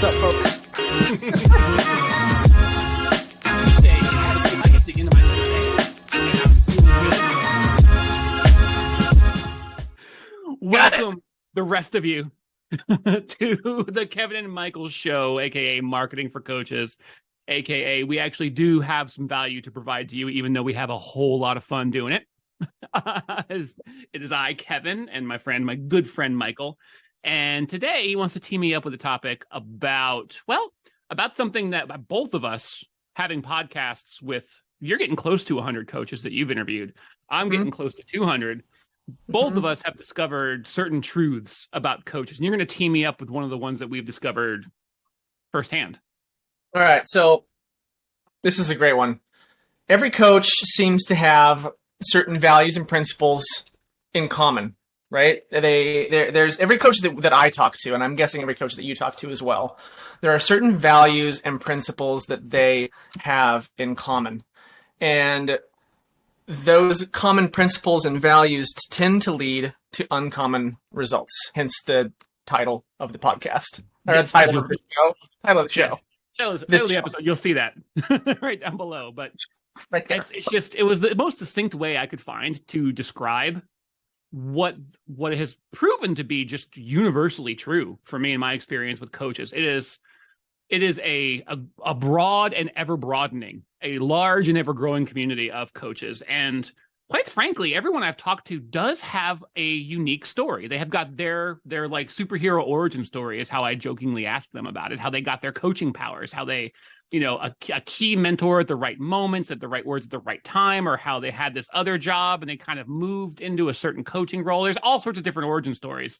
What's up, folks? Welcome, the rest of you, to the Kevin and Michael Show, aka Marketing for Coaches, aka we actually do have some value to provide to you, even though we have a whole lot of fun doing it. It is I, Kevin, and my good friend Michael. And today he wants to team me up with a topic about something that both of us having podcasts with, you're getting close to 100 coaches that you've interviewed. I'm getting close to 200. Both of us have discovered certain truths about coaches, and you're going to team me up with one of the ones that we've discovered firsthand. All right, so this is a great one. Every coach seems to have certain values and principles in common, right? There's every coach that I talk to, and I'm guessing every coach that you talk to as well. There are certain values and principles that they have in common, and those common principles and values tend to lead to uncommon results. Hence the title of the podcast, or the title of the show. Title of the show. Title of the episode. You'll see that right down below. But right there. It was the most distinct way I could find to describe what has proven to be just universally true for me in my experience with coaches. It is a broad and ever broadening, a large and ever growing community of coaches. And quite frankly, everyone I've talked to does have a unique story. They have got their like superhero origin story, is how I jokingly ask them about it, how they got their coaching powers, how they, a key mentor at the right moments, at the right words at the right time, or how they had this other job and they kind of moved into a certain coaching role. There's all sorts of different origin stories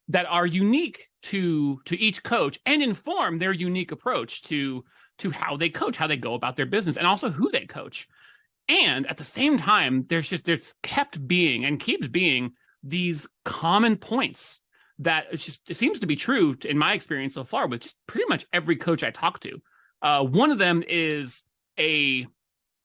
that are unique to each coach and inform their unique approach to how they coach, how they go about their business, and also who they coach. And at the same time, there's kept being and keeps being these common points that it seems to be true in my experience so far with pretty much every coach I talk to. One of them is a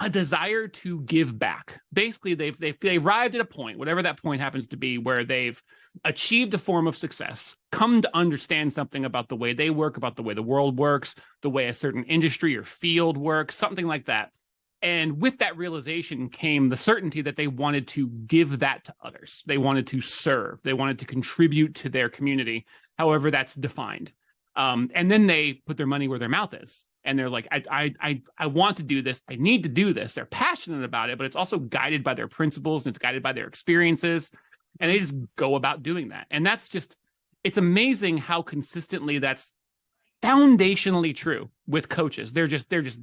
desire to give back. Basically, they arrived at a point, whatever that point happens to be, where they've achieved a form of success, come to understand something about the way they work, about the way the world works, the way a certain industry or field works, something like that. And with that realization came the certainty that they wanted to give that to others. They wanted to serve. They wanted to contribute to their community, however that's defined. And then they put their money where their mouth is. And they're like, I want to do this. I need to do this. They're passionate about it, but it's also guided by their principles and it's guided by their experiences. And they just go about doing that. And that's it's amazing how consistently that's foundationally true with coaches. They're just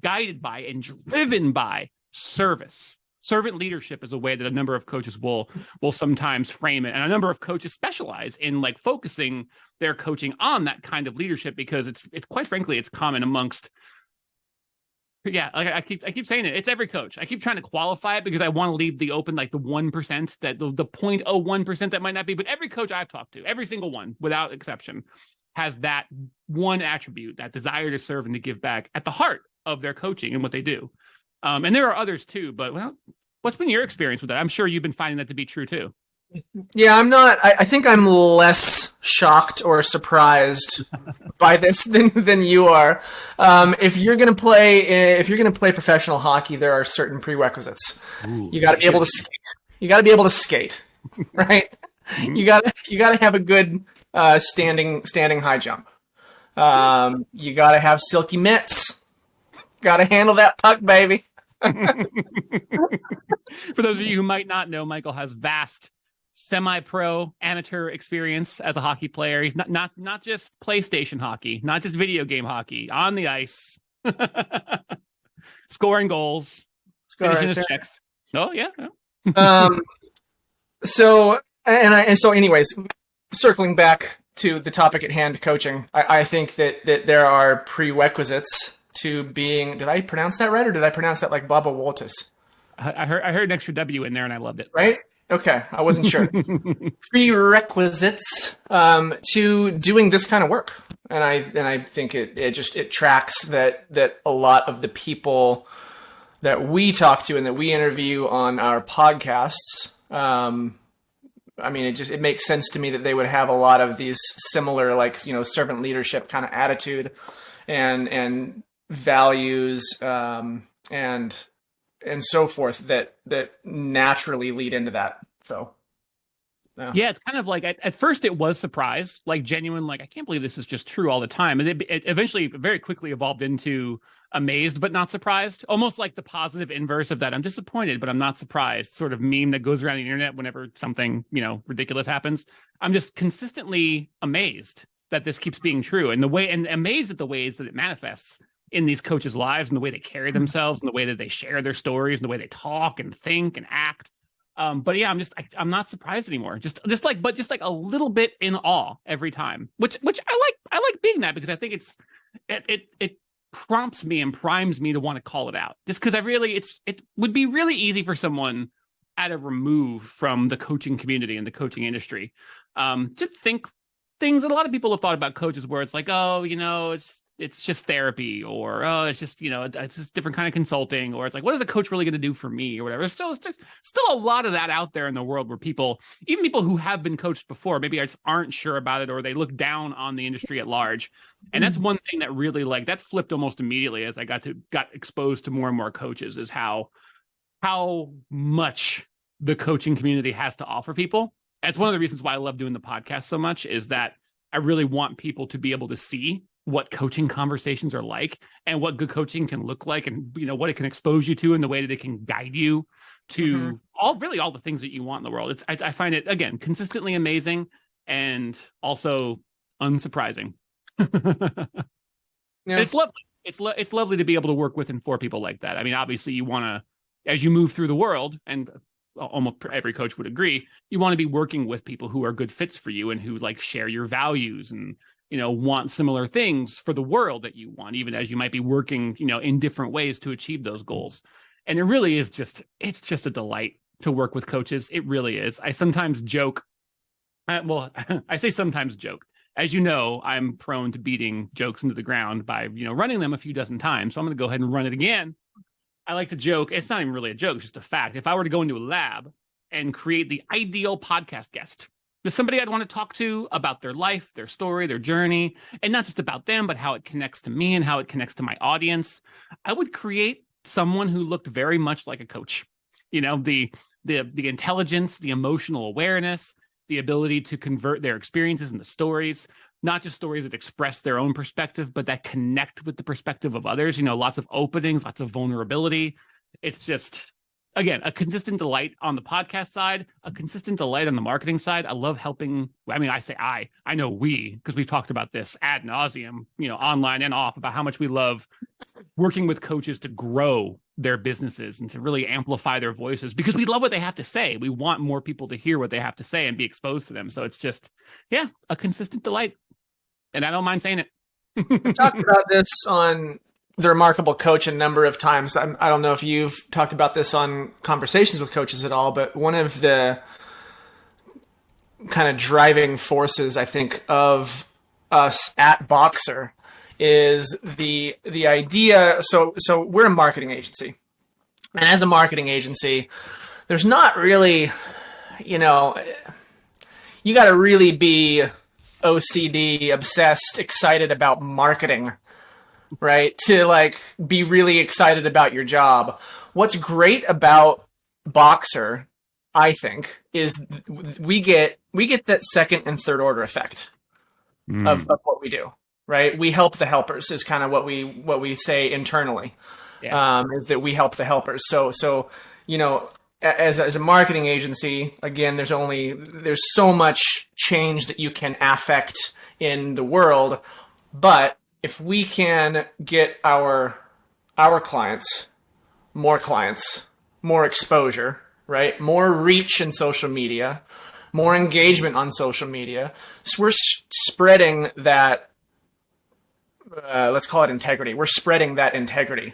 guided by and driven by service. Servant leadership is a way that a number of coaches will sometimes frame it. And a number of coaches specialize in like focusing their coaching on that kind of leadership because it's quite frankly, it's common amongst, like I keep saying it. It's every coach. I keep trying to qualify it because I want to leave the open, like the 1%, that the 0.01% that might not be, but every coach I've talked to, every single one without exception, has that one attribute, that desire to serve and to give back at the heart of their coaching and what they do. And there are others too, but what's been your experience with that? I'm sure you've been finding that to be true too. Yeah, I think I'm less shocked or surprised by this than you are. If you're going to play professional hockey, there are certain prerequisites. Ooh, you got to be able to skate. You got to be able to skate, right? You got to have a good standing high jump. You got to have silky mitts. Got to handle that puck, baby. For those of you who might not know, Michael has vast semi-pro amateur experience as a hockey player. He's not just PlayStation hockey, not just video game hockey, on the ice, scoring goals, finishing his checks. Oh yeah. So anyways, circling back to the topic at hand, coaching, I think that there are prerequisites to being, did I pronounce that right, or did I pronounce that like Baba Walters? I heard an extra W in there and I loved it. Right? Okay, I wasn't sure. Prerequisites to doing this kind of work. And I think it tracks that a lot of the people that we talk to and that we interview on our podcasts I mean, it makes sense to me that they would have a lot of these similar, like, servant leadership kind of attitude and values, and so forth that naturally lead into that. So. Yeah, it's kind of like at first it was surprise, like genuine, like I can't believe this is just true all the time. And it eventually very quickly evolved into amazed but not surprised, almost like the positive inverse of that. I'm disappointed, but I'm not surprised sort of meme that goes around the internet whenever something, ridiculous happens. I'm just consistently amazed that this keeps being true, and amazed at the ways that it manifests in these coaches' lives and the way they carry themselves and the way that they share their stories and the way they talk and think and act. But yeah, I'm not surprised anymore. Just like a little bit in awe every time, which I like being that, because I think it prompts me and primes me to want to call it out, just because it would be really easy for someone at a remove from the coaching community and the coaching industry, to think things that a lot of people have thought about coaches, where it's like, oh, it's just therapy, or oh, it's just it's just different kind of consulting, or it's like, what is a coach really going to do for me, or whatever. There's still a lot of that out there in the world, where even people who have been coached before, maybe just aren't sure about it, or they look down on the industry at large. And that's one thing that really, like, that flipped almost immediately as I got exposed to more and more coaches, is how much the coaching community has to offer people. That's one of the reasons why I love doing the podcast so much, is that I really want people to be able to see what coaching conversations are like, and what good coaching can look like, and what it can expose you to, and the way that it can guide you to all the things that you want in the world. I find it, again, consistently amazing and also unsurprising. Yeah. It's lovely. It's lovely to be able to work with and for people like that. I mean, obviously you want to, as you move through the world, and almost every coach would agree, you want to be working with people who are good fits for you and who like share your values and want similar things for the world that you want, even as you might be working, in different ways to achieve those goals. And it really is it's just a delight to work with coaches. It really is. I sometimes joke. I say sometimes joke. As you know, I'm prone to beating jokes into the ground by, running them a few dozen times. So I'm going to go ahead and run it again. I like to joke. It's not even really a joke. It's just a fact. If I were to go into a lab and create the ideal podcast guest, there's somebody I'd want to talk to about their life, their story, their journey, and not just about them, but how it connects to me and how it connects to my audience, I would create someone who looked very much like a coach. The intelligence, the emotional awareness, the ability to convert their experiences into stories, not just stories that express their own perspective, but that connect with the perspective of others. Lots of openings, lots of vulnerability. It's just, again, a consistent delight on the podcast side, a consistent delight on the marketing side. I love helping. I mean, I know we, because we've talked about this ad nauseum, online and off, about how much we love working with coaches to grow their businesses and to really amplify their voices, because we love what they have to say. We want more people to hear what they have to say and be exposed to them. So it's just, a consistent delight. And I don't mind saying it. We've talked about this on The Remarkable Coach a number of times. I don't know if you've talked about this on Conversations with Coaches at all, but one of the kind of driving forces, I think, of us at Boxer is the idea. So we're a marketing agency, and as a marketing agency, there's not really, you got to really be OCD, obsessed, excited about marketing, right? To like be really excited about your job. What's great about Boxer, I think, is we get that second and third order effect of what we do, right? We help the helpers is kind of what we say internally. Is that we help the helpers. So as a marketing agency, again, there's so much change that you can affect in the world, but if we can get our clients, more exposure, right? More reach in social media, more engagement on social media. So we're spreading that, let's call it integrity. We're spreading that integrity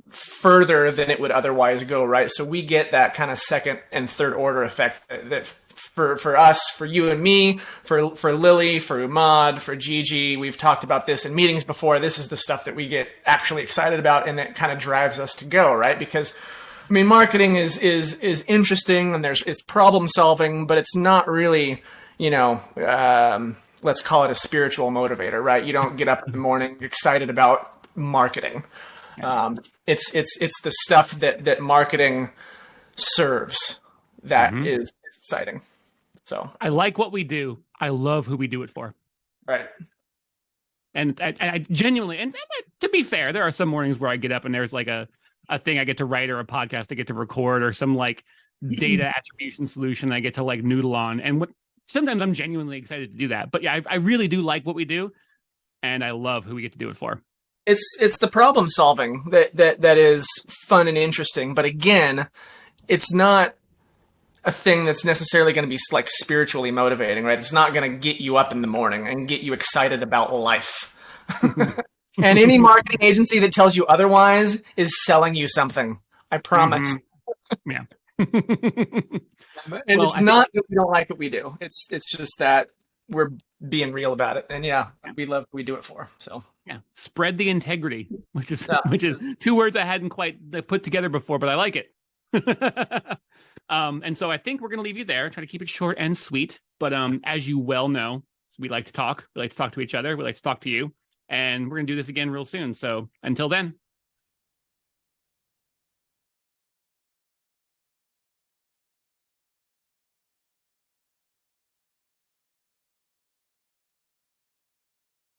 further than it would otherwise go, right? So we get that kind of second and third order effect that for us, for you and me, for Lily, for Umad, for Gigi. We've talked about this in meetings before. This is the stuff that we get actually excited about, and that kind of drives us to go, right? Because I mean, marketing is interesting, and it's problem solving, but it's not really, let's call it a spiritual motivator, right? You don't get up in the morning excited about marketing. It's the stuff that marketing serves that is exciting. So I like what we do. I love who we do it for. Right. And I genuinely, and to be fair, there are some mornings where I get up and there's like a thing I get to write or a podcast I get to record or some like data attribution solution I get to like noodle on. And sometimes I'm genuinely excited to do that. But yeah, I really do like what we do, and I love who we get to do it for. It's the problem solving that is fun and interesting. But again, it's not a thing that's necessarily going to be like spiritually motivating, right? It's not going to get you up in the morning and get you excited about life. And any marketing agency that tells you otherwise is selling you something. I promise. Yeah. And it's not that we don't like what we do. It's just that we're being real about it. And we love what we do it for. So spread the integrity, which is two words I hadn't quite put together before, but I like it. And so I think we're going to leave you there. Try to keep it short and sweet. But as you well know, we like to talk. We like to talk to each other. We like to talk to you. And we're going to do this again real soon. So until then,